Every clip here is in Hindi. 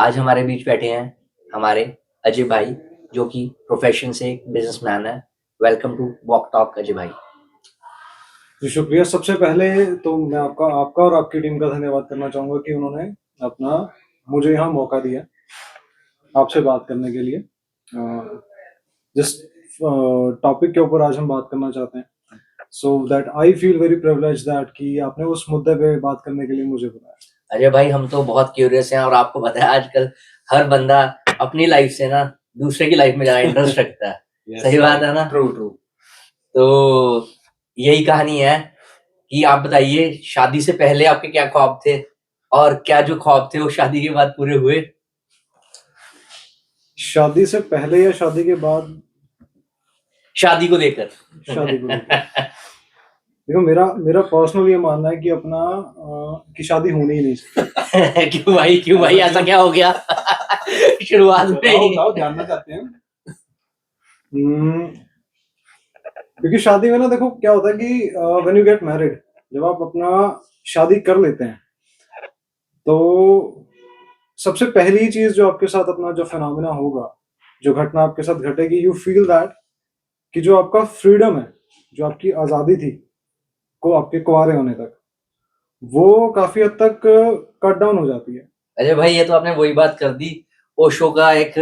आज हमारे बीच बैठे हैं हमारे अजय भाई, जो कि प्रोफेशन से एक बिजनेसमैन है। Welcome to walk talk Ajay भाई। जी शुक्रिया। सबसे पहले तो मैं आपका आपका और आपकी टीम का धन्यवाद करना चाहूँगा कि उन्होंने अपना मुझे यहाँ मौका दिया आपसे बात करने के लिए। जिस टॉपिक के ऊपर आज हम बात करना चाहते हैं, so that I feel very privilege that कि आपने उस मुद्दे पे बात करने के लिए मुझे बुलाया। अजय भाई, हम तो बहुत क्यूरियस हैं और आपको पता है आजकल हर बंदा अपनी लाइफ से ना दूसरे की लाइफ में ज्यादा इंटरेस्ट रखता है। Yes, सही बात है ना? True true. तो यही कहानी है कि आप बताइए, शादी से पहले आपके क्या ख्वाब थे और क्या जो ख्वाब थे वो शादी के बाद पूरे हुए? शादी से पहले या शादी के बाद? शादी को लेकर। शादी को लेकर देखो, मेरा मेरा पर्सनल ये मानना है कि अपना कि शादी होनी ही नहीं चाहिए। क्यों भाई ऐसा क्या हो गया? शुरुआत में ही। बताओ, जानना चाहते हैं। क्योंकि शादी में ना, देखो क्या होता है कि व्हेन यू गेट मैरिड, जब आप अपना शादी कर लेते हैं, तो सबसे पहली चीज जो आपके साथ अपना जो फिनोमिना होगा, जो घटना आपके साथ घटेगी, यू फील दैट कि जो आपका फ्रीडम है, जो आपकी आजादी थी को आपके कुंवारे होने तक, वो काफी हद तक कट डाउन हो जाती है। अरे भाई, ये तो आपने वही बात कर दी। ओशो का एक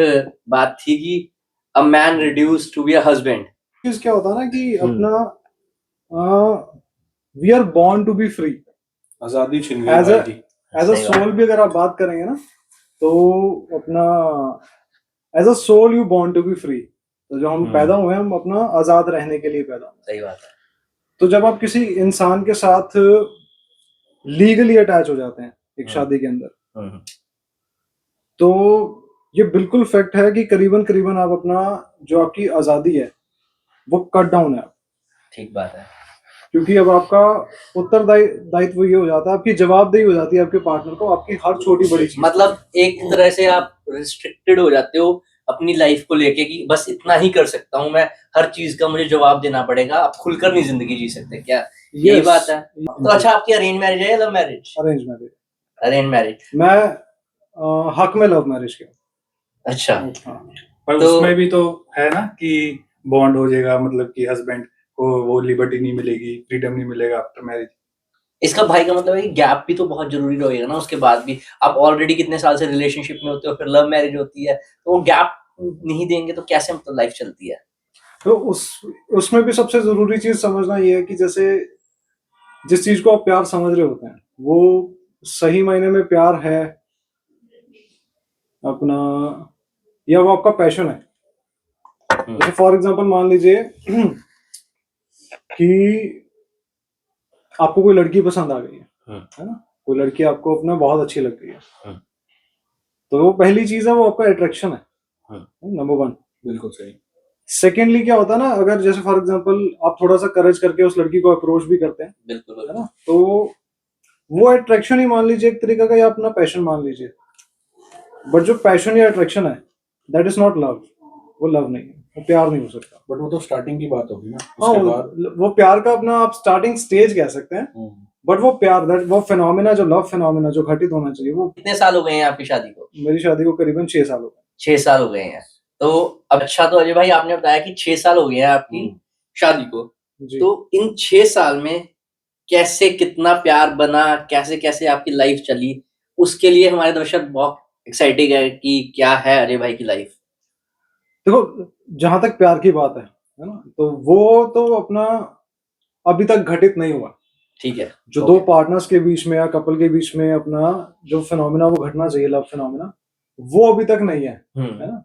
बात थी कि a man reduce to be a husband. चीज क्या होता है ना कि अपना we are born to be free. आजादी छिन गई एज भाई की। एज अ सही बात सोल भी अगर आप बात करेंगे ना, तो अपना as a soul you born to be free. तो जो हम पैदा हुए हैं, हम अपना आजाद रहने के लिए पैदा हुए। सही बात है। तो जब आप किसी इंसान के साथ लीगली अटैच हो जाते हैं एक शादी के अंदर, तो ये बिल्कुल फैक्ट है कि करीबन करीबन आप अपना जो आपकी आजादी है वो कट डाउन है। ठीक बात है। क्योंकि अब आपका दायित्व ये हो जाता है, आपकी जवाबदेही हो जाती है आपके पार्टनर को, आपकी हर छोटी बड़ी चीज। मतलब एक तरह से आप रिस्ट्रिक्टेड हो जाते हो अपनी लाइफ को लेके कि बस इतना ही कर सकता हूँ मैं, हर चीज का मुझे जवाब देना पड़ेगा। आप खुलकर नहीं जिंदगी जी सकते क्या? यही बात है। तो अच्छा, आपकी अरेंज मैरिज है या love marriage? Arrange marriage. Arrange marriage. मैं हक में लव मैरिज के। अच्छा। हाँ। पर तो उसमें भी तो है ना कि बॉन्ड हो जाएगा, मतलब कि हस्बैंड को वो लिबर्टी नहीं मिलेगी, फ्रीडम नहीं मिलेगा आफ्टर मैरिज। इसका भाई का मतलब है कि गैप भी तो बहुत जरूरी रहेगा ना। उसके बाद भी आप ऑलरेडी कितने साल से रिलेशनशिप में होते हो, फिर लव मैरिज होती है, तो वो गैप नहीं देंगे तो कैसे मतलब लाइफ चलती है? तो उसमें भी सबसे जरूरी चीज समझना ये है कि जैसे जिस चीज को आप प्यार समझ रहे होते हैं, वो सही मायने में प्यार है अपना, या वो आपका पैशन है। जैसे फॉर एग्जांपल मान लीजिए कि आपको कोई लड़की पसंद आ गई है ना, कोई लड़की आपको अपना बहुत अच्छी लग गई है, तो वो पहली चीज है, वो आपका अट्रैक्शन है, नंबर वन। बिल्कुल सही। सेकेंडली क्या होता है ना, अगर जैसे फॉर एग्जांपल आप थोड़ा सा करेज करके उस लड़की को अप्रोच भी करते हैं, बिल्कुल है ना, तो वो अट्रैक्शन ही मान लीजिए एक तरीका का, या अपना पैशन मान लीजिए। बट जो पैशन या अट्रैक्शन है, दैट इज नॉट लव। वो लव नहीं है, वो प्यार नहीं हो सकता। बट वो तो स्टार्टिंग की बात होगी ना, हाँ, उसके बाद वो प्यार का अपना आप स्टार्टिंग स्टेज कह सकते हैं। बट वो प्यार, दैट वो फिनोमिना, जो लव फिनोमिना जो घटित होना चाहिए, वो। कितने साल हो गए हैं आपकी शादी को? मेरी शादी को करीबन 6 साल हो गए। 6 साल हो गए हैं। तो अब अच्छा, तो अजय भाई आपने बताया कि 6 साल हो गए हैं आपकी शादी को। जी। तो इन 6 साल में कैसे कितना प्यार बना, कैसे कैसे आपकी लाइफ चली, उसके लिए हमारे दर्शक बहुत एक्साइटेड है कि क्या है अजय भाई की लाइफ। देखो, जहां तक प्यार की बात है ना, तो वो तो अपना अभी तक घटित नहीं हुआ। ठीक है। जो दो पार्टनर्स के बीच में या कपल के बीच में अपना जो फिनोमिना वो घटना चाहिए, लव फिनोमिना, वो अभी तक नहीं है ना।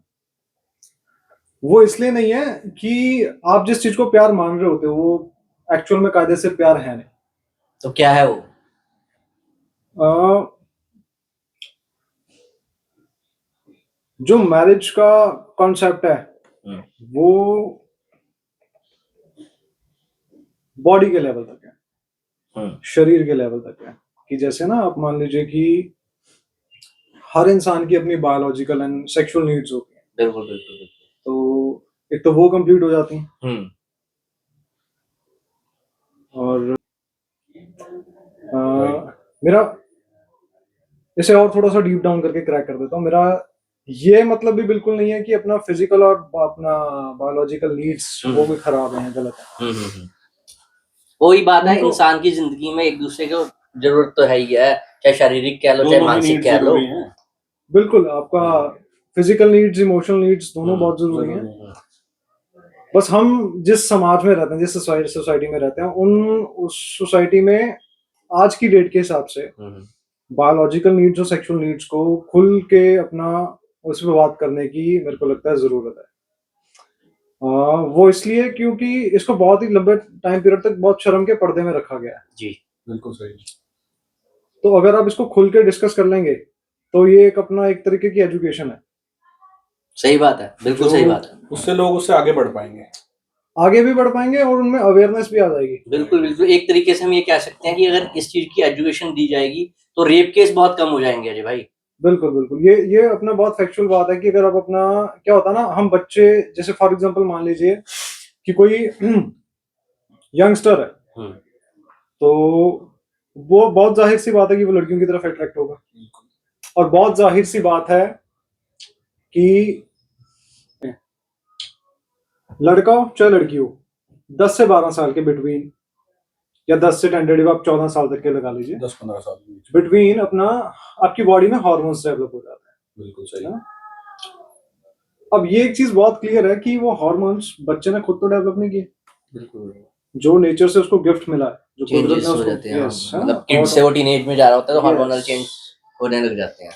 वो इसलिए नहीं है कि आप जिस चीज को प्यार मान रहे होते हो, वो एक्चुअल में कायदे से प्यार है नहीं। तो क्या है वो? अ, जो मैरिज का कॉन्सेप्ट है, वो बॉडी के लेवल तक है, शरीर के लेवल तक है। कि जैसे ना, आप मान लीजिए कि हर इंसान की अपनी बायोलॉजिकल एंड सेक्सुअल नीड्स होती हैं। बिल्कुल बिल्कुल बिल्कुल। तो एक तो वो कंप्लीट हो जाती हैं, और मेरा इसे और थोड़ा सा डीप डाउन करके क्रैक कर देता हूँ। मेरा ये मतलब भी बिल्कुल नहीं है कि अपना फिजिकल और अपना बायोलॉजिकल नीड्स वो भी खराब हैं, गलत है। वही बात है, उनको इंसान की जिंदगी में एक दूसरे को जरूरत तो है ही है, चाहे शारीरिक कह लो चाहे दोनों ही मानसिक नीड्स कह लो। जरूरी हैं। बिल्कुल आपका फिजिकल नीड्स, इमोशनल नीड्स दोनों बहुत जरूरी हैं। जरूरी हैं। बस हम जिस समाज में रहते हैं, जिस सोसाइटी में रहते हैं, उस सोसाइटी में आज की डेट के हिसाब से बायोलॉजिकल नीड्स और सेक्सुअल नीड्स को खुल के अपना उस पर बात करने की मेरे को लगता है जरूरत है। वो इसलिए क्योंकि इसको बहुत ही लंबे टाइम पीरियड तक बहुत शर्म के पर्दे में रखा गया है। जी बिल्कुल सही। तो अगर आप इसको खुल के डिस्कस कर लेंगे तो ये एक अपना एक तरीके की एजुकेशन है। सही बात है, बिल्कुल जो सही बात है। उससे लोग उससे आगे बढ़ पाएंगे। आगे भी बढ़ पाएंगे और उनमें अवेयरनेस भी आ जाएगी। बिल्कुल बिल्कुल, एक तरीके से हम ये कह सकते हैं कि अगर इस चीज की एजुकेशन दी जाएगी तो रेप केस बहुत कम हो जाएंगे अजय भाई। बिल्कुल बिल्कुल, ये अपना बहुत फैक्चुअल बात है कि अगर आप अपना क्या होता है ना, हम बच्चे जैसे फॉर एग्जांपल मान लीजिए कि कोई यंगस्टर है, तो वो बहुत जाहिर सी बात है कि वो लड़कियों की तरफ अट्रैक्ट होगा। और बहुत जाहिर सी बात है कि लड़का हो चाहे लड़की हो, 10 से 12 साल के बिटवीन, या 10 से 10 आप 14 साल तक के लगा लीजिए, 10-15 साल के बीच। बिटवीन अपना आपकी बॉडी में हार्मोन्स डेवलप हो जाते हैं। बिल्कुल सही। है? अब ये एक चीज बहुत क्लियर है कि वो हार्मोन्स बच्चे ने खुद तो डेवलप नहीं किए, बिल्कुल जो नेचर से उसको गिफ्ट मिला है, जो कुदरत चेंजेस ने हो उसको, जाते हैं, यस, मतलब किड से वो टीनेज में जा रहा होता है तो हार्मोनल Yes. चेंज होने लग जाते हैं।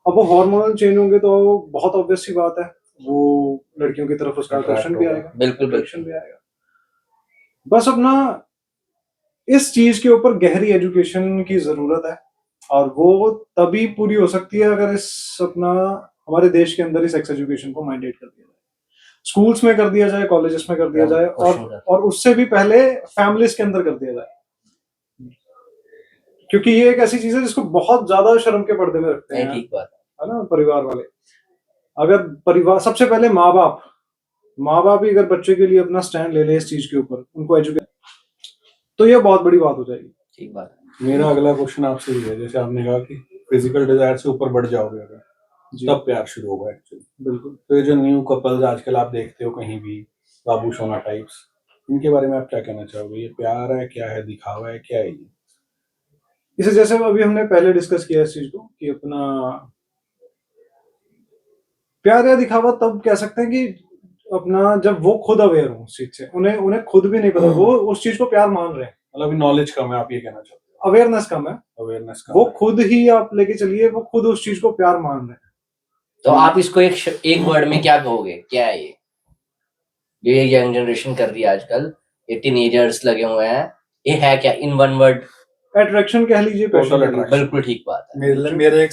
अब वो हार्मोनल चेंज होंगे तो बहुत ऑब्वियस सी बात है वो लड़कियों की तरफ उसका Attract आकर्षण भी होगा। आएगा, बिल्कुल attraction बिल्कुल। भी आएगा। बस अपना इस चीज के ऊपर गहरी एजुकेशन की जरूरत है, और वो तभी पूरी हो सकती है अगर इस अपना हमारे देश के अंदर ही सेक्स एजुकेशन को मैंडेट कर दिया जाए, स्कूल्स में कर दिया जाए, कॉलेजेस में कर दिया जाए, और उससे भी पहले फैमिलीज के अंदर कर दिया जाए, क्योंकि ये एक ऐसी चीज है जिसको बहुत ज्यादा शर्म के पर्दे में रखते हैं। ठीक बात है ना, परिवार वाले। अगर परिवार सबसे पहले माँ बाप ही अगर बच्चे के लिए अपना स्टैंड ले ले इस चीज के ऊपर, उनको एजुकेट, तो ये बहुत बड़ी बात हो जाएगी। ठीक बात है। मेरा अगला क्वेश्चन आपसे ये है, जैसे आपने कहा कि फिजिकल डिजायर से ऊपर बढ़ जाओगे अगर, तब प्यार शुरू होगा एक्चुअली। बिल्कुल। तो ये जो न्यू कपल्स आजकल आप देखते हो कहीं भी, बाबू सोना टाइप्स, इनके बारे में आप क्या कहना चाहोगे? ये प्यार है, क्या है, दिखावा है, क्या है ये? इसे जैसे अभी हमने पहले डिस्कस किया इस चीज को कि अपना प्यार या दिखावा तब कह सकते हैं कि अपना जब वो खुद अवेयर हो उस चीज से, उन्हें उन्हें खुद भी नहीं पता, वो उस चीज को प्यार मान रहे हैं, मतलब नॉलेज कम है, आप ये कहना चाहते हो? अवेयरनेस कम है, अवेयरनेस कम वो है। खुद ही आप लेके चलिए, वो खुद उस चीज को प्यार मान रहे हैं। तो आप इसको एक वर्ड में क्या कहोगे, क्या है ये यंग जनरेशन कर रही है आजकल, ये टीनेजर्स लगे हुए हैं, ये है क्या इन वन वर्ड? अट्रैक्शन कह लीजिए, Total पैशन कह लीजिए। attraction। बिल्कुल ठीक बात है। मेरे एक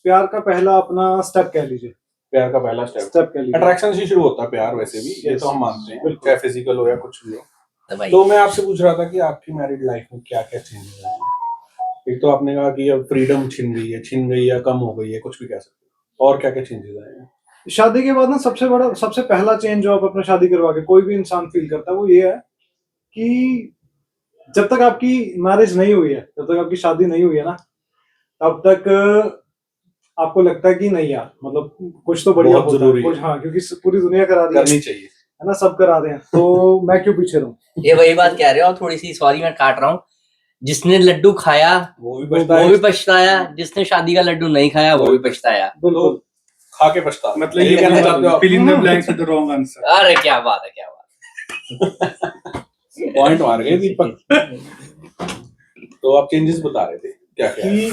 प्यार का पहला अपना स्टेप कह लीजिए, प्यार का पहला स्टेप कह लीजिए। अट्रैक्शन से शुरू होता है प्यार, वैसे भी ये Yes. तो हम मानते हैं, बिल्कुल। चाहे फिजिकल हो या कुछ भी हो। तो भाई तो मैं आपसे पूछ रहा था कि आपकी मैरिड लाइफ में क्या क्या चेंजेस आए हैं? एक तो आपने कहा कि अब फ्रीडम छिन गई या कम हो गई है, कुछ भी कह सकते हो, और क्या क्या चेंजेस आए हैं? शादी के बाद ना सबसे पहला चेंज जो आप अपना शादी करवा के कोई भी इंसान फील करता है वो ये है कि जब तक आपकी मैरिज नहीं हुई है, जब तक आपकी शादी नहीं हुई है ना, तब तक आपको लगता है कि नहीं यार, मतलब कुछ तो बढ़िया बहुत होता जरूरी है, कुछ, है। हाँ, क्योंकि पूरी दुनिया करा रही करनी चाहिए। है ना, सब करा रहे हैं, तो मैं क्यों पीछे रहूं। ये वही बात कह रहे हो, थोड़ी सी सॉरी मैं काट रहा हूँ, जिसने लड्डू खाया वो भी वो भी पछताया, जिसने शादी का लड्डू नहीं खाया वो भी पछताया। बिल्कुल। खा के पछता, मतलब ये ये कहना चाहते हो आप? fill in the blanks with the wrong answer. अरे क्या बात है, क्या बात पॉइंट मार गए दीपक। तो आप चेंजेस बता रहे थे, क्या क्या है?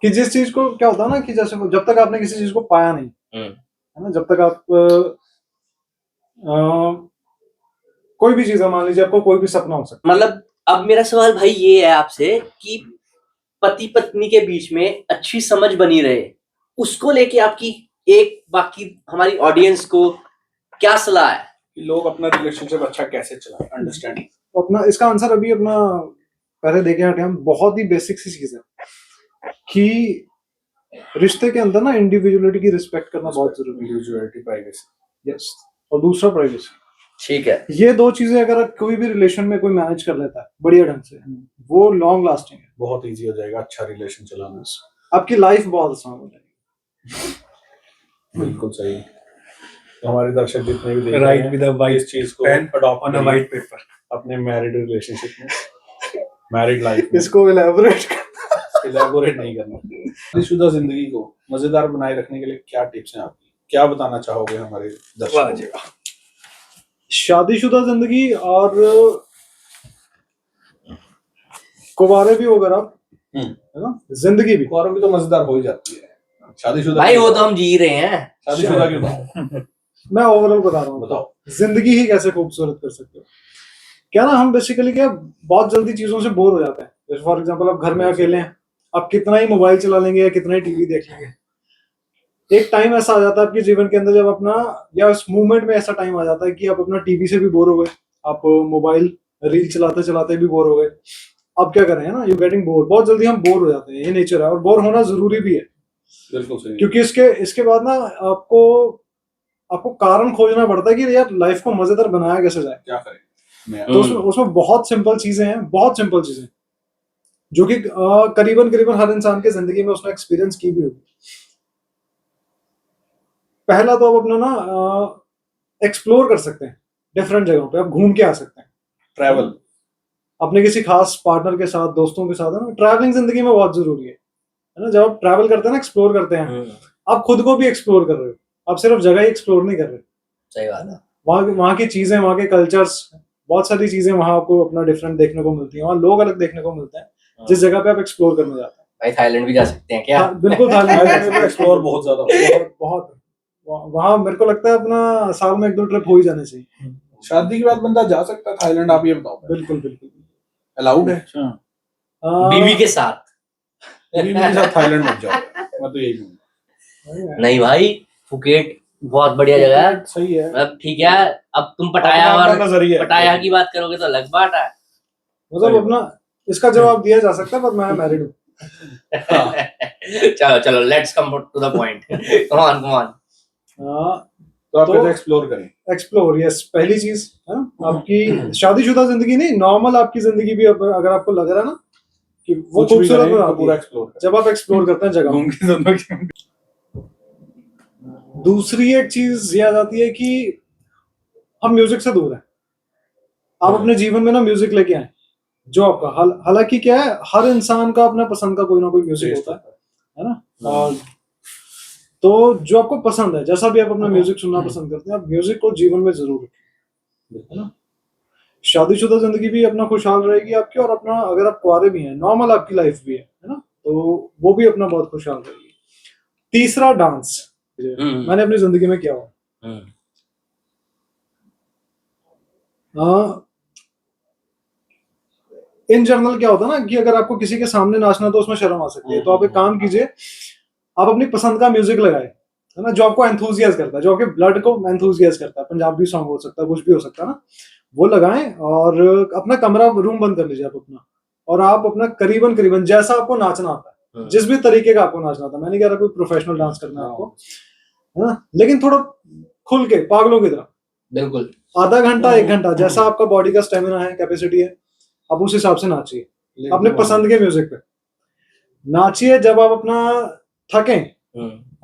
कि जिस चीज को क्या होता है ना कि जैसे जब तक आपने किसी चीज को पाया नहीं है। है ना, जब तक आप कोई भी चीज है, मान लीजिए आपको कोई भी सपना हो सकता मतलब अब मेरा सवाल भाई ये है आपसे कि पति पत्नी के बीच में अच्छी समझ बनी रहे, उसको लेके आपकी एक बाकी हमारी ऑडियंस को क्या सलाह है? कि लोग अपना रिलेशनशिप अच्छा कैसे चलाएं, अंडरस्टैंड। तो अपना इसका आंसर अभी अपना पहले देखे हटे हम, बहुत ही बेसिक सी चीज है कि रिश्ते के अंदर ना इंडिविजुअलिटी की रिस्पेक्ट करना बहुत जरूरी है। Individuality, privacy. यस। और दूसरा प्राइवेसी। ठीक है। ये दो चीजें अगर कोई भी रिलेशन में कोई मैनेज कर लेता है बढ़िया ढंग से, वो लॉन्ग लास्टिंग है, बहुत इजी हो जाएगा अच्छा रिलेशन चलाना। आपकी लाइफ बहुत आसान हो जाएगी। बिल्कुल सही। तो हमारे दर्शक जितने भी देख रहे राइट हैं विद अ वाइट इस चीज को pen adopt on a white paper. अपने मैरिड रिलेशनशिप में, मैरिड लाइफ में। इसको इलेबोरेट इलेबोरेट नहीं करना। शादीशुदा जिंदगी को मजेदार बनाए रखने के लिए क्या टिप्स हैं आपकी, क्या बताना चाहोगे हमारे दर्शकों को? शादीशुदा जिंदगी और कुंवारे भी हो अगर आप, है ना, जिंदगी भी कुंवारों की तो मजेदार हो ही जाती है, शादीशुदा भाई वो तो हम जी रहे हैं। शादीशुदा क्यों ना? मैं ओवरऑल बता रहा हूँ, बताओ। जिंदगी ही कैसे खूबसूरत कर सकते हो। क्या ना, हम बेसिकली क्या बहुत जल्दी चीजों से बोर हो जाते हैं। जैसे फॉर एग्जांपल आप घर में अकेले हैं, आप कितना ही मोबाइल चला लेंगे या कितना ही टीवी देख लेंगे, एक टाइम ऐसा आ जाता है आपके जीवन के अंदर जब अपना, या उस मूवमेंट में ऐसा टाइम आ जाता है कि आप अपना टीवी से भी बोर हो गए, आप मोबाइल रील चलाते चलाते भी बोर हो गए। अब क्या करें, है ना, यू गेटिंग बोर, बहुत जल्दी हम बोर हो जाते हैं, ये नेचर है और बोर होना जरूरी भी है। बिल्कुल सही। क्योंकि इसके बाद ना आपको आपको कारण खोजना पड़ता है कि यार लाइफ को मजेदार बनाया कैसे जाए। क्या करें तो उसमें बहुत सिंपल चीजें हैं, बहुत सिंपल चीजें जो कि करीबन करीबन हर इंसान के जिंदगी में उसने एक्सपीरियंस की भी होगी। पहला तो आप अपना ना एक्सप्लोर कर सकते हैं, डिफरेंट जगहों पे आप घूम के आ सकते हैं, ट्रैवल अपने किसी खास पार्टनर के साथ, दोस्तों के साथ, है ना। ट्रैवलिंग जिंदगी में बहुत जरूरी है ना। जब आप ट्रैवल करते हैं ना, एक्सप्लोर करते हैं, आप खुद को भी एक्सप्लोर कर रहे हो, आप सिर्फ जगह ही एक्सप्लोर नहीं कर रहे। सही बात है। वहाँ की चीजें, वहाँ के कल्चर्स, बहुत सारी चीजें वहाँ आपको अपना डिफरेंट देखने को मिलती हैं, वहाँ लोग अलग देखने को मिलते हैं जिस जगह पे आप एक्सप्लोर करने जाते हैं। भाई थाईलैंड भी जा सकते हैं क्या? बिल्कुल थाईलैंड में एक्सप्लोर बहुत ज्यादा बहुत वहाँ मेरे को लगता है अपना साल में 1-2 ट्रिप हो ही जाने चाहिए। शादी के बाद बंदा जा सकता है थाईलैंड, आप ये बताओ। बिल्कुल बिल्कुल अलाउड है? बीवी के साथ? बीवी के साथ थाईलैंड मत जाओ, मैं तो यही कहूंगा। नहीं भाई, फुकेट बहुत बढ़िया जगह है। सही है, अब ठीक है, अब तुम पटाया अपना और नजरिया है। पटाया की बात करोगे तो अलग बात है। मतलब अपना इसका जवाब दिया जा सकता है, पर मैं मैरिड हूँ। चलो चलो, let's come to the point. Come on come on. तो आप कहते एक्सप्लोर करें। एक्सप्लोर, यस, पहली चीज है ना, आपकी शादीशुदा जिंदगी नहीं, नॉर्मल आपकी जिंदगी भी अगर आपको लग रहा है ना कि वो कुछ भी खूबसूरत करें, बनाती तो पूरा है, एक्सप्लोर करें। जब आप एक्सप्लोर करते हैं जगह। घूम के दोनों की दूसरी एक चीज ये आ जाती है कि हम म्यूजिक से दूर हैं। आप अपने जीवन में ना म्यूजिक लेके आए, जो आपका हालांकि क्या है, हर इंसान का अपना पसंद का कोई ना कोई म्यूजिक टेस्ट होता है ना। और तो जो आपको पसंद है, जैसा भी आप अपना म्यूजिक सुनना पसंद करते हैं, आप म्यूजिक को जीवन में जरूर रखें, है ना। शादीशुदा जिंदगी भी अपना खुशहाल रहेगी आपकी, और अपना अगर आप कुंवारे भी हैं, नॉर्मल आपकी लाइफ भी है ना, तो वो भी अपना बहुत खुशहाल रहेगी। तीसरा, डांस मैंने अपनी जिंदगी में किया हुआ। इन जनरल क्या होता है ना कि अगर आपको किसी के सामने नाचना तो उसमें शर्म आ सकती है, तो आप एक काम कीजिए, आप अपनी पसंद का म्यूजिक लगाए, है ना, जो आपको एंथुजियाज करता है, जो आपके ब्लड को एंथुजियाज करता है। पंजाबी सॉन्ग हो सकता है, कुछ भी हो सकता है ना, वो लगाएं और अपना कमरा, रूम बंद कर लीजिए आप अपना, और आप अपना करीबन करीबन जैसा आपको नाचना आता है, जिस भी तरीके का आपको नाचना आता है, मैं नहीं कह रहा कोई प्रोफेशनल डांस करना है आपको, है ना, लेकिन थोड़ा खुल के, पागलों की तरह, बिल्कुल। आधा घंटा 1 घंटा, जैसा आपका बॉडी का स्टेमिना है, कैपेसिटी है, आप उस हिसाब से नाचिए अपने पसंद के म्यूजिक पे नाचिए। जब आप अपना थकें,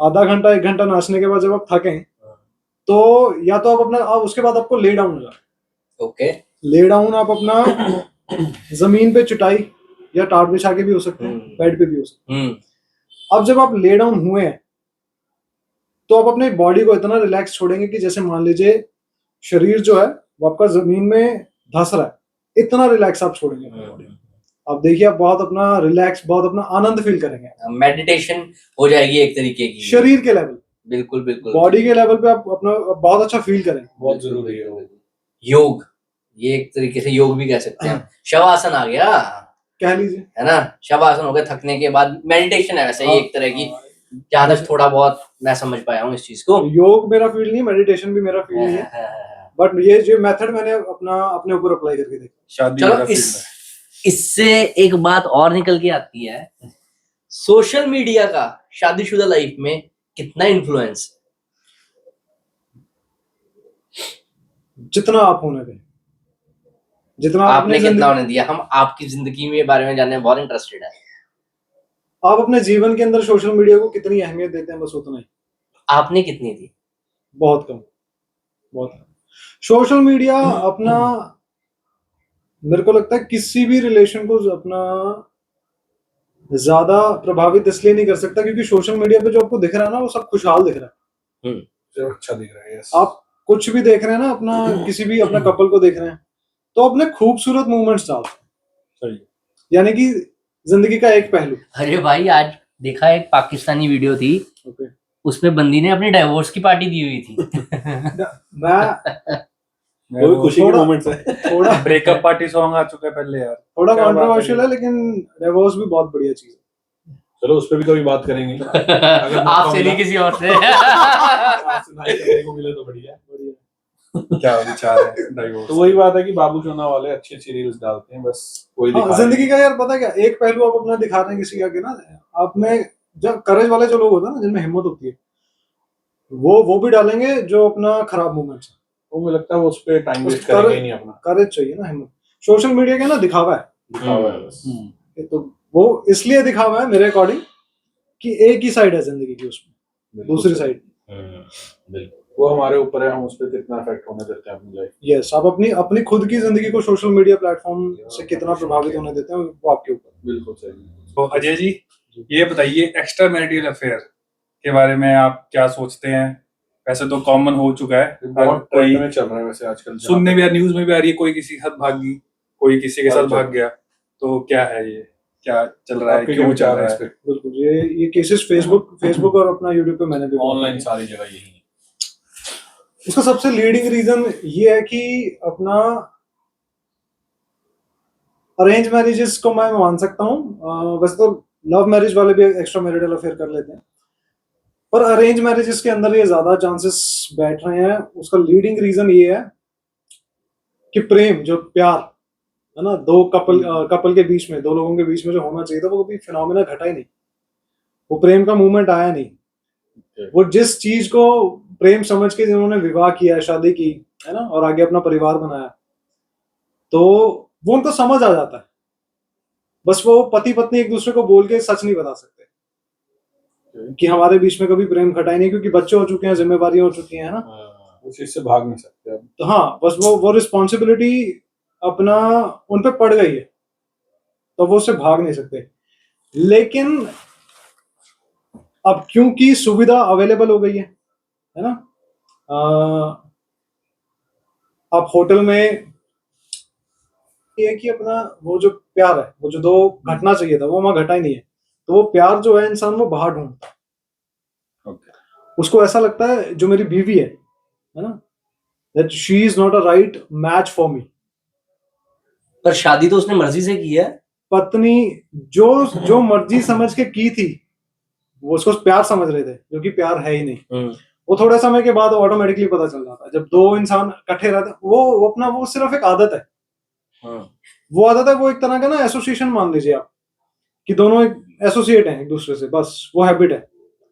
आधा घंटा 1 घंटा नाचने के बाद जब आप थकें, तो या तो आप अपना, उसके बाद आपको ले डाउन हो जाए। ओके। ले डाउन आप अपना जमीन पे चटाई या टाट बिछा के भी हो सकते हैं, बेड पे भी हो सकते हैं। अब जब आप ले डाउन हुए हैं, तो आप अपने बॉडी को इतना रिलैक्स छोड़ेंगे कि जैसे मान लीजिए शरीर जो है वो आपका जमीन में धंस रहा है, इतना रिलैक्स आप छोड़ेंगे अपनी बॉडी। आप देखिए, आप बहुत अपना रिलैक्स, बहुत अपना आनंद फील करेंगे, मेडिटेशन हो जाएगी एक तरीके की, शरीर के लेवल, बिल्कुल बिल्कुल, बॉडी के लेवल पे आप अपना बहुत अच्छा फील करेंगे। बहुत जरूरी है वो। योग, ये एक तरीके से योग भी कह सकते हैं। शवासन आ गया, कह लीजिए, है ना, शवासन हो गया थकने के बाद। मेडिटेशन है वैसे ही एक तरह की, जहां तक थोड़ा बहुत मैं समझ पाया हूँ इस चीज को। योग मेरा फील्ड नहीं, मेडिटेशन भी मेरा फील्ड नहीं है, बट ये जो मेथड मैंने अपने ऊपर अप्लाई करके देखा। चलो, इससे एक बात और निकल के आती है, सोशल मीडिया का शादीशुदा लाइफ में कितना इन्फ्लुएंस? जितना आप होने दें, जितना आप आपने अपनी कितना जिंदगी, होने दिया? हम आपकी जिंदगी में बारे में जानने में बहुत इंटरेस्टेड है। आप अपने जीवन के अंदर सोशल मीडिया को कितनी अहमियत देते हैं, बस उतना ही। आपने कितनी दी? बहुत कम, बहुत कम। सोशल मीडिया अपना, मेरे को लगता है किसी भी रिलेशन को अपना ज्यादा प्रभावित इसलिए नहीं कर सकता क्योंकि सोशल मीडिया पे जो आपको दिख रहा है ना, वो सब खुशहाल दिख रहा है। जो अच्छा दिख रहा है, यस। आप कुछ भी देख रहे हैं ना, अपना किसी भी अपना कपल को देख रहे हैं तो अपने खूबसूरत मूवमेंट्स डालते हैं, सही। यानी कि जिंदगी का एक पहलू। अरे भाई, आज देखा एक पाकिस्तानी वीडियो थी, ओके, उसमें बंदी ने अपनी डाइवोर्स की पार्टी दी हुई थी। मैं वो भी खुशी के थोड़ा- मोमेंट्स है। थोड़ा ब्रेकअप पार्टी सॉन्ग आ चुका है पहले यार। थोड़ा क्या बात है कंट्रोवर्शियल ये? है, लेकिन डिवोर्स भी बहुत बढ़िया चीज है। चलो उस पर भी कभी बात करेंगे। आपसे नहीं, किसी और से। आपसे ना ही करने को मिले तो बढ़िया। क्या विचार है डाइवोर्स? तो वही बात है कि बाबू चोना वाले अच्छी अच्छी रील्स डालते हैं, बस वही हाँ, दिखा जिंदगी का यार पता क्या, एक पहलू आप अपना दिखा रहे हैं किसी आगे ना, आप में जब करेज वाले जो लोग होते हैं ना, जिनमें हिम्मत होती है, वो भी डालेंगे जो अपना खराब मोमेंट्स है। वो मुझे लगता है वो उस पर टाइम उस वेस्ट करेंगे ही नहीं अपना। करेज चाहिए ना, हिम्मत। सोशल मीडिया का ना दिखावा है, दिखावा है बस। ये तो वो इसलिए दिखावा है मेरे अकॉर्डिंग कि एक ही साइड है जिंदगी की, उसमें दूसरी साइड। बिल्कुल, वो हमारे ऊपर है, हम उस पर कितना इफेक्ट होने देते हैं अपनी लाइफ। यस, आप अपनी अपनी खुद की जिंदगी को सोशल मीडिया प्लेटफॉर्म से कितना प्रभावित होने देते हैं, वो आपके ऊपर। बिल्कुल सही। तो अजय जी, ये बताइए एक्स्ट्रा मैरिटल अफेयर के बारे में आप क्या सोचते हैं? वैसे तो कॉमन हो चुका है, हर बहुत कोई ट्रेंड में चल रहा है वैसे आजकल। सुनने में या न्यूज में भी आ रही है, कोई किसी के साथ भागी, कोई किसी के साथ भाग गया। तो क्या है ये, क्या चल रहा है, आपके क्यों क्या चल विचार है रहा इस है? पे? बिल्कुल, ये केसेस फेसबुक और अपना यूट्यूब पे मैंने भी ऑनलाइन सारी जगह यही है। उसका सबसे लीडिंग रीजन ये है कि अपना अरेंज मैरिजेस को मैं मान सकता हूँ। वैसे तो लव मैरिज वाले भी एक्स्ट्रा मैरिटल अफेयर कर लेते हैं, पर अरेंज मैरिजेस के अंदर ये ज्यादा चांसेस बैठ रहे हैं। उसका लीडिंग रीजन ये है कि प्रेम, जो प्यार है ना, दो कपल के बीच में, दो लोगों के बीच में जो होना चाहिए था, वो कभी फिनोमेना घटा ही नहीं, वो प्रेम का मूवमेंट आया नहीं। वो जिस चीज को प्रेम समझ के जिन्होंने विवाह किया, शादी की, है ना, और आगे अपना परिवार बनाया, तो वो उनको समझ आ जाता है। बस वो पति पत्नी एक दूसरे को बोल के सच नहीं बता सकते कि हमारे बीच में कभी प्रेम घटा ही नहीं, क्योंकि बच्चे हो चुके हैं, जिम्मेवारियां हो चुकी हैं, है ना। उस चीज से भाग नहीं सकते अब। तो हाँ, बस वो रिस्पॉन्सिबिलिटी अपना उन पे पड़ गई है, तो वो उससे भाग नहीं सकते। लेकिन अब क्योंकि सुविधा अवेलेबल हो गई है ना, आप होटल में, ये कि अपना वो जो प्यार है, वो जो दो घटना चाहिए था, वो वहां घटा ही नहीं है, तो वो प्यार जो है इंसान वो बाहर ढूंढता है। उसको ऐसा लगता है जो मेरी बीवी है ना, that she is not a right match for me. पर शादी तो उसने मर्जी से की है। पत्नी जो मर्जी समझ के की थी, वो उसको प्यार समझ रहे थे, जो कि प्यार है ही नहीं। वो थोड़े समय के बाद ऑटोमेटिकली पता चल जाता है, जब दो इंसान इकट्ठे रहते हैं, वो अपना, वो सिर्फ एक आदत है। वो आदत है, वो एक तरह का ना एसोसिएशन मान लीजिए आप, कि दोनों एक एसोसिएट हैं एक दूसरे से, बस वो हैबिट है,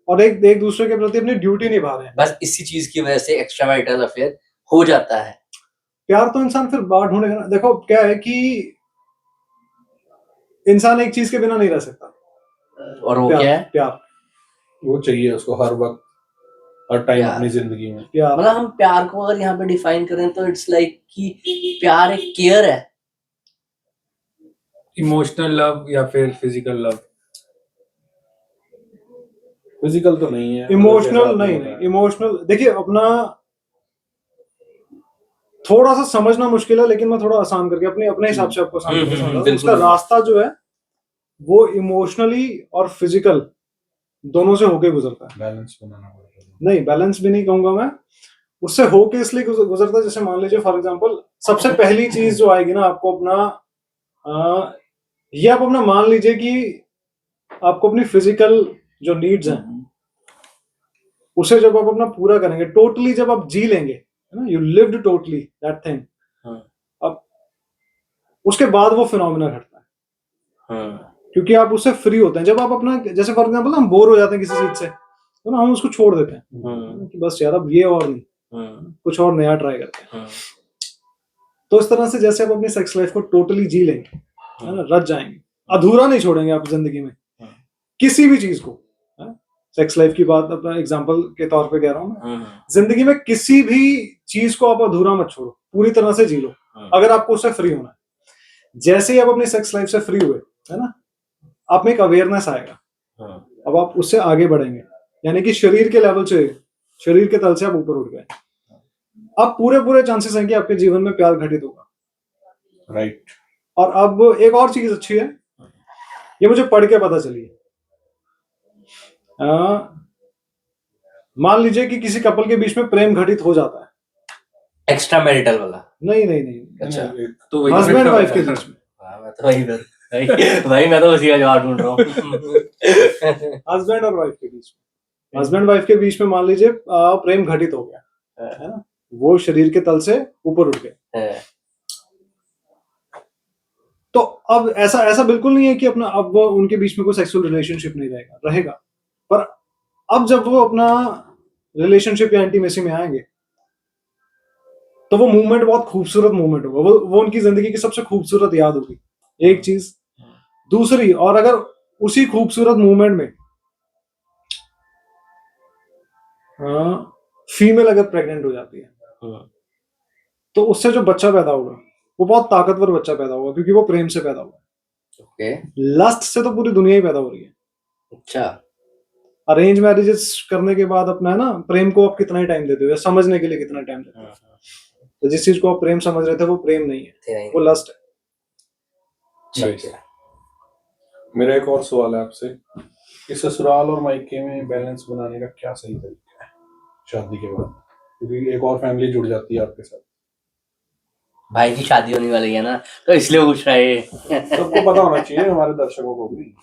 और एक दूसरे के प्रति अपनी ड्यूटी निभा रहे हैं। बस इसी चीज की वजह से एक्स्ट्रा मैरिटल अफेयर हो जाता है। प्यार तो इंसान फिर बाहर ढूंढेगा ना। देखो क्या है कि इंसान एक चीज के बिना नहीं रह सकता, और वो प्यार, क्या है? प्यार। वो चाहिए उसको हर वक्त, हर टाइम प्यार। अपनी जिंदगी में। प्यार, मतलब हम प्यार को अगर यहाँ पे डिफाइन करें तो इट्स लाइक कि प्यार एक केयर है। इमोशनल लव या फिर फिजिकल लव? फिजिकल तो नहीं है, इमोशनल नहीं, इमोशनल देखिए अपना थोड़ा सा समझना मुश्किल है, लेकिन मैं थोड़ा आसान करके अपने अपने हिसाब से आपको आसान करके समझा रहा हूं। बिल्कुल, उसका बिल्कुल। रास्ता जो है वो इमोशनली और फिजिकल दोनों से होके गुजरता है। बैलेंस बनाना पड़ेगा। नहीं, बैलेंस भी नहीं कहूंगा मैं, उससे होके इसलिए गुजरता है, जैसे मान लीजिए फॉर एग्जांपल, सबसे पहली चीज जो आएगी ना आपको अपना, ये आप अपना मान लीजिए कि आपको अपनी फिजिकल जो नीड्स हैं, उसे जब आप अपना पूरा करेंगे टोटली, जब आप जी लेंगे, है ना, you lived totally that thing, अब उसके बाद वो फिनोमेना घटता है। क्योंकि आप उससे फ्री होते हैं। जब आप अपना, जैसे फॉर एग्जांपल हम बोर हो जाते हैं किसी चीज से, तो ना हम उसको छोड़ देते हैं कि बस यार अब ये और नहीं, कुछ और नया ट्राई करते हैं। तो इस तरह से जैसे आप अपनी सेक्स लाइफ को टोटली जी लेंगे, है ना, रच जाएंगे, अधूरा नहीं छोड़ेंगे आप जिंदगी में किसी भी चीज को। सेक्स लाइफ की बात अपना एग्जांपल के तौर पे कह रहा हूँ मैं। जिंदगी में किसी भी चीज को आप अधूरा मत छोड़ो, पूरी तरह से जी लो अगर आपको उससे फ्री होना है। जैसे ही आप अपनी सेक्स लाइफ से फ्री हुए, है ना, आप में एक अवेयरनेस आएगा, अब आप उससे आगे बढ़ेंगे, यानी कि शरीर के लेवल से, शरीर के तल से आप ऊपर उठ गए, अब पूरे चांसेस हैं कि आपके जीवन में प्यार घटित होगा। राइट। और अब एक और चीज अच्छी है, ये मुझे पढ़ के पता चली है। मान लीजिए कि किसी कपल के बीच में प्रेम घटित हो जाता है, एक्स्ट्रा मैरिटल वाला? नहीं, अच्छा, तो वही हस्बैंड तो वाइफ के बीच में, मैं तो भाई मैं तो उसी का जवाब ढूंढ रहा हूँ। हस्बैंड और वाइफ के बीच में, हस्बैंड वाइफ के बीच में मान लीजिए प्रेम घटित हो गया, है ना, वो शरीर के तल से ऊपर उठ गए, तो अब ऐसा बिल्कुल नहीं है कि अपना अब वो उनके बीच में कोई सेक्सुअल रिलेशनशिप नहीं रहेगा, पर अब जब वो अपना रिलेशनशिप या इंटीमेसी में आएंगे तो वो मूवमेंट बहुत खूबसूरत मूवमेंट होगा, वो उनकी जिंदगी की सबसे खूबसूरत याद होगी, एक चीज। दूसरी, और अगर उसी खूबसूरत मूवमेंट में फीमेल अगर प्रेग्नेंट हो जाती है तो उससे जो बच्चा पैदा होगा वो बहुत ताकतवर बच्चा पैदा होगा, क्योंकि वो प्रेम से पैदा हुआ। ओके। लस्ट से तो पूरी दुनिया ही पैदा हो रही है। अच्छा। अरेंज मैरिजेस करने के बाद अपना, है ना, प्रेम को आप कितना ही टाइम देते हो या समझने के लिए कितना टाइम देते हो, तो जिस चीज को आप प्रेम समझ रहे थे वो प्रेम नहीं है, वो लस्ट है। Nice. मेरा एक और सवाल है आपसे कि ससुराल और मायके में बैलेंस बनाने का क्या सही तरीका है शादी के बाद, क्योंकि एक और फैमिली जुड़ जाती है आपके साथ। भाई की शादी होने वाली है ना, तो इसलिए पूछ रहा है। सबको पता होना चाहिए, हमारे दर्शकों को भी।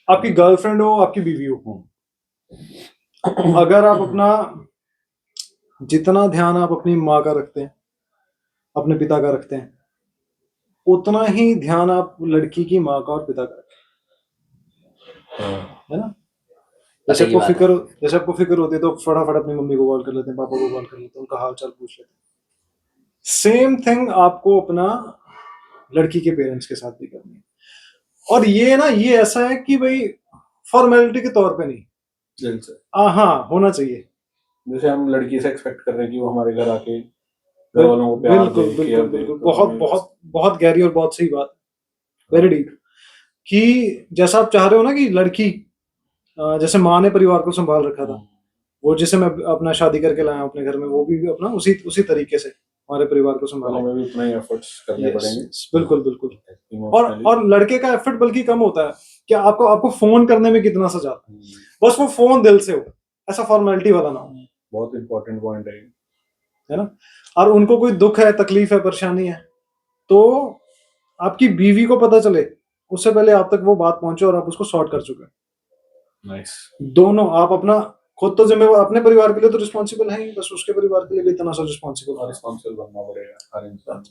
आपकी गर्लफ्रेंड हो, आपकी बीवी हो, अगर आप अपना जितना ध्यान आप अपनी माँ का रखते हैं, अपने पिता का रखते हैं, उतना ही ध्यान आप लड़की की माँ का और पिता का रखें, है ना। जैसे आपको फिक्र होती है तो फटाफट अपनी मम्मी को कॉल कर लेते हैं, पापा को कॉल कर लेते हैं, उनका हाल चाल पूछ लेते हैं। सेम थिंग आपको अपना लड़की के पेरेंट्स के साथ भी करनी है। और ये ना, ये ऐसा है कि भाई फॉर्मेलिटी के तौर पे नहीं, दिल से। हाँ, होना चाहिए। जैसे हम लड़की से एक्सपेक्ट कर रहे हैं कि वो हमारे घर आके घर वालों को प्यार दे, केयर दे, बिल्कुल, बहुत गहरी और बहुत सही बात, वेरी डीप, कि जैसा आप चाह रहे हो ना कि लड़की, जैसे माँ ने परिवार को संभाल रखा था, वो जिसे मैं अपना शादी करके लाया हूं अपने घर में, वो भी अपना उसी तरीके से हमारे परिवार को संभाला। हमें भी उतना ही एफर्ट्स करने पड़ेंगे। बिल्कुल। और लड़के का एफर्ट बल्कि कम होता है कि आपको फोन करने में कितना सा जाता है, बस वो फोन दिल से हो, ऐसा फॉर्मेलिटी वाला ना हो। बहुत इंपॉर्टेंट पॉइंट है ना। और उनको कोई दुख है, तकलीफ है, परेशानी है, तो आपकी बीवी को पता चले उससे पहले आप तक वो बात पहुंचे और आप उसको सॉर्ट कर चुके हैं। नाइस। दोनों, आप अपना खुद तो जिम्मेवार, अपने परिवार के लिए तो रिस्पॉन्सिबल है ही, बस उसके परिवार के लिए भी इतना सा रिस्पॉन्सिबल बनना पड़ेगा हर इंसान।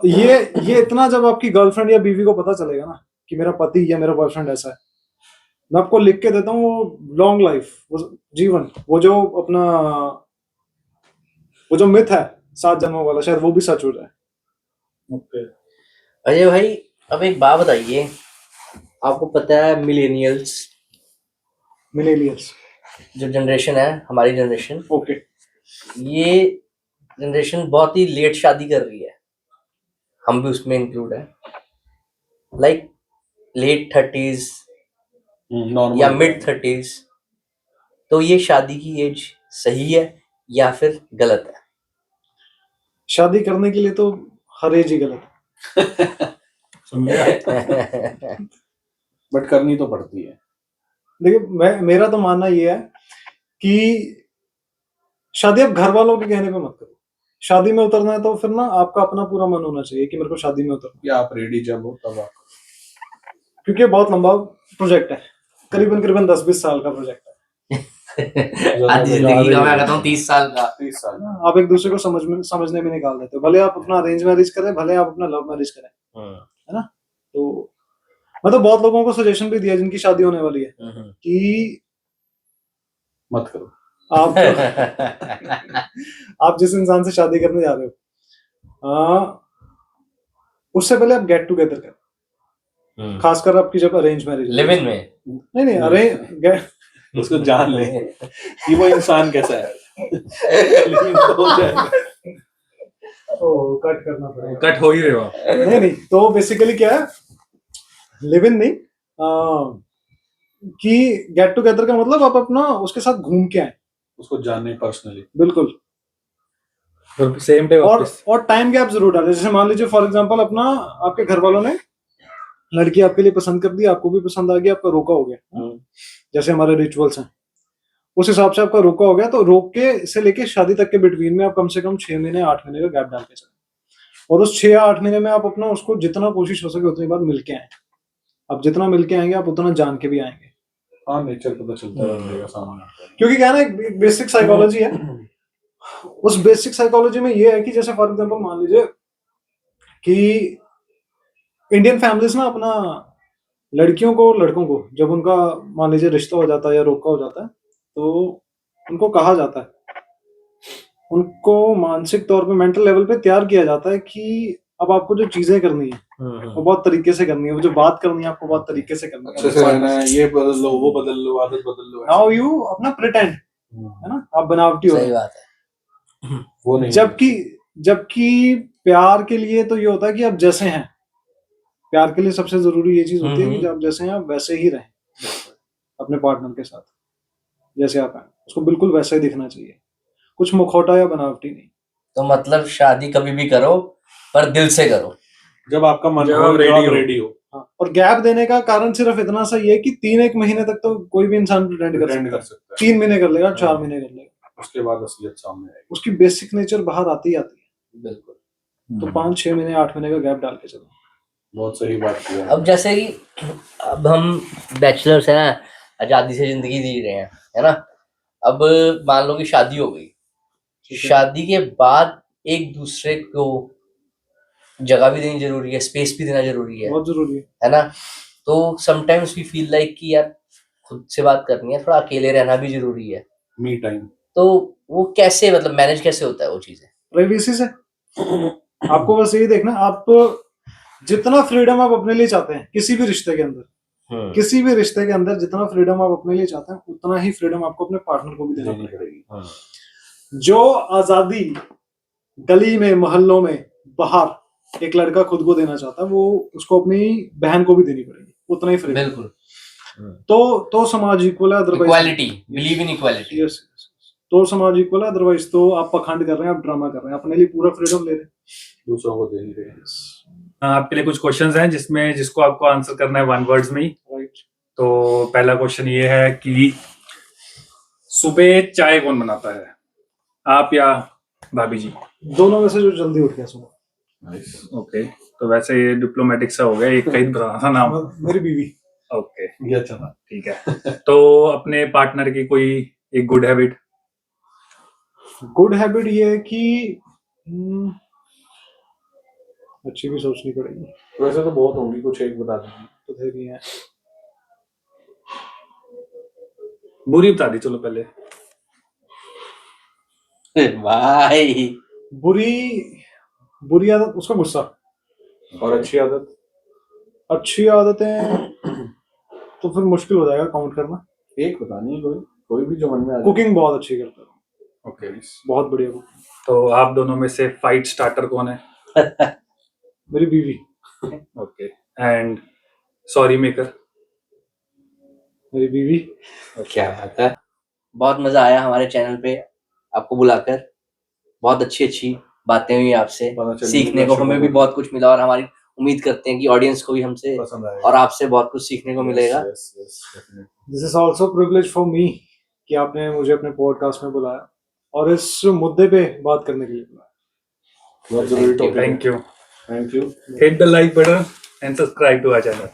ये इतना जब आपकी गर्लफ्रेंड या बीवी को पता चलेगा ना कि मेरा पति या मेरा बॉयफ्रेंड ऐसा है, मैं आपको लिख के देता हूँ, वो लॉन्ग लाइफ, वो जीवन, वो जो मिथ है 7 जन्मों वाला, शायद वो भी सच हो जाए। ओके। अजय भाई, अब एक बात बताइए, आपको पता है मिलेनियल्स जो जनरेशन है, हमारी जनरेशन, ओके, ये जनरेशन बहुत ही लेट शादी कर रही है, हम भी उसमें इंक्लूड है, लाइक लेट 30s या मिड 30s। तो ये शादी की एज सही है या फिर गलत है? शादी करने के लिए तो हर एज ही गलत है। सुन गया। बट करनी तो पड़ती है। देखिए, मेरा तो मानना ये है कि शादी आप घर वालों के कहने पे मत करो। शादी में उतरना है तो फिर ना आपका अपना पूरा मन होना चाहिए कि मेरे को शादी में उतरना, या आप रेडी जब हो तब आप, क्योंकि बहुत लंबा प्रोजेक्ट है, करीबन 10-20 साल का प्रोजेक्ट है। आधी जिंदगी का, मैं कहता हूँ 30 साल का। 30 साल आप एक दूसरे को समझने में निकाल देते हो, भले आप अपना अरेंज मैरिज करें, भले आप अपना लव मैरिज करें, है ना। तो मैं तो बहुत लोगों को सजेशन भी दिया जिनकी शादी होने वाली है कि मत करो। आप जिस इंसान से शादी करने जा रहे हो उससे पहले आप गेट टुगेदर करें, खासकर आपकी जब अरेंज मैरिज लिव इन में नहीं अरेंज उसको जान ले कि वो इंसान कैसा है। लेकिन तो हो जाएगा। कट करना पड़ेगा, कट हो ही रहे हो आप। नहीं तो बेसिकली क्या है, लिव इन नहीं, कि गेट टुगेदर का मतलब आप अपना उसके साथ घूम के आए, उसको जानने पर्सनली। बिल्कुल। सेम डे और टाइम गैप जरूर डालें। जैसे मान लीजिए फॉर एग्जांपल अपना आपके घर वालों ने लड़की आपके लिए पसंद कर दी, आपको भी पसंद आ गया, आपका रोका हो गया, जैसे हमारे रिचुअल्स हैं उस हिसाब से आपका रोका हो गया, तो रोक के से लेके शादी तक के बिटवीन में आप कम से कम 6 महीने 8 महीने का गैप डाल के चलें, और उस 6 या 8 महीने में आप अपना उसको जितना कोशिश हो सके उतनी बार मिल के आए। आप जितना मिल के आएंगे आप उतना जान के भी आएंगे। हाँ, नेचर पता चलता है बंदे का सामने। क्योंकि क्या है ना, एक बेसिक साइकोलॉजी है, उस बेसिक साइकोलॉजी में ये है कि जैसे फॉर एग्जांपल मान लीजिए कि इंडियन फैमिलीज ना अपना लड़कियों को लड़कों को जब उनका मान लीजिए रिश्ता हो जाता है या रोका हो जाता है, तो उनको कहा जाता है, उनको मानसिक तौर पे मेंटल लेवल पे तैयार किया जाता है कि अब आपको जो चीजें करनी है वो बहुत तरीके से करनी है, वो जो बात करनी है आपको बहुत तरीके से करनी है, अच्छे से रहना है, ये बदल लो, वो बदल लो, आदत बदल लो। नाउ यू अपना प्रिटेंड, है ना, आप बनावटी हो। सही बात है। वो नहीं। जबकि प्यार के लिए तो ये होता है कि आप जैसे हैं, प्यार के लिए सबसे जरूरी ये चीज होती है कि जब आप जैसे हैं आप वैसे ही रहें अपने पार्टनर के साथ, जैसे आप हैं उसको बिल्कुल वैसा ही दिखना चाहिए, कुछ मुखौटा या बनावटी नहीं। तो मतलब शादी कभी भी करो पर दिल से करो, जब आपका मन जब हो, आप जब ready आप हो। रेडी हो। हाँ, और गैप देने का कारण सिर्फ इतना सा ये है कि 3-1 महीने तक तो कोई भी इंसान प्रिटेंड कर Pretend सकता कर है, सकता है। 3 महीने कर लेगा, 4 महीने कर लेगा, उसके बाद असलियत सामने आएगी। उसकी बेसिक नेचर बाहर आती ही आती है। बिल्कुल। तो 5-6 महीने 8 महीने का गैप डाल के चलो। बहुत सही बात किया। अब जैसे कि अब हम बैचलर्स हैं, आजादी से जिंदगी जी रहे हैं, है ना। अब मान लो कि शादी हो गई, शादी के बाद एक दूसरे को जगह भी देनी जरूरी है, स्पेस भी देना जरूरी बहुत जरूरी है। ना। तो समटाइम्स वी फील लाइक कि यार खुद से बात करनी है, थोड़ा अकेले रहना भी जरूरी है। Me time. तो वो कैसे मतलब मैनेज कैसे होता है वो चीजें? प्राइवेसी से। आपको बस यही देखना, आप जितना फ्रीडम आप अपने लिए चाहते हैं किसी भी रिश्ते के अंदर, किसी भी रिश्ते के अंदर जितना फ्रीडम आप अपने लिए चाहते हैं उतना ही फ्रीडम आपको अपने पार्टनर को भी देना देनी पड़ेगी। जो आजादी गली में मोहल्लों में बाहर एक लड़का खुद को देना चाहता है, वो उसको अपनी बहन को भी देनी पड़ेगी उतना ही फ्रीडम। बिल्कुल। तो समाज इक्वल है, otherwise equality, believe in equality. Yes, तो समाज इक्वल है, अदरवाइज तो आप पखंड कर रहे हैं, आप ड्रामा कर रहे हैं, अपने लिए पूरा फ्रीडम ले रहे हैं, दूसरों को दे नहीं रहे। आपके लिए कुछ क्वेश्चंस हैं जिसमें जिसको आपको आंसर करना है 1 वर्ड्स में ही। राइट। तो पहला क्वेश्चन ये है कि सुबह चाय कौन बनाता है, आप या भाभी जी? दोनों में से जो जल्दी उठ गया सुबह। नाइस। ओके, तो वैसे ये डिप्लोमेटिक सा हो गया, एक कहीं बताना था नाम। मेरी बीवी। ओके, ये अच्छा था। ठीक है। तो अपने पार्टनर की कोई एक गुड हैबिट? गुड हैबिट ये है कि अच्छी भी सोचनी पड़ेगी, वैसे तो बहुत होंगी, कुछ एक बता दीजिए। तो थे भी हैं। बुरी बता दी चलो पहले। भाई बुरी आदत उसका गुस्सा। और अच्छी आदत? अच्छी आदतें तो फिर मुश्किल हो जाएगा काउंट करना। एक बतानी है, कोई भी जो मन में आ जाए। कुकिंग बहुत अच्छी करता हूँ। ओके, बहुत बढ़िया कुकिंग। तो आप दोनों में से फाइट स्टार्टर कौन है? मेरी बीवी। Okay, and sorry maker? मेरी बीवी। क्या बात है, बहुत मजा आया हमारे चैनल पे आपको बुलाकर, बहुत अच्छी अच्छी बातें हुई आपसे, पता चली सीखने को हमें भी बहुत कुछ मिला, और हमारी उम्मीद करते हैं कि ऑडियंस को भी हमसे पसंद आएगा और आपसे बहुत कुछ सीखने को मिलेगा। This is also privilege for me कि आपने मुझे अपने पॉडकास्ट में बुलाया और इस मुद्दे पे बात करने के लिए बुलाया। बहुत जरूरी टॉपिक है। Thank you. Thank you. Hit the like button and subscribe to our channel.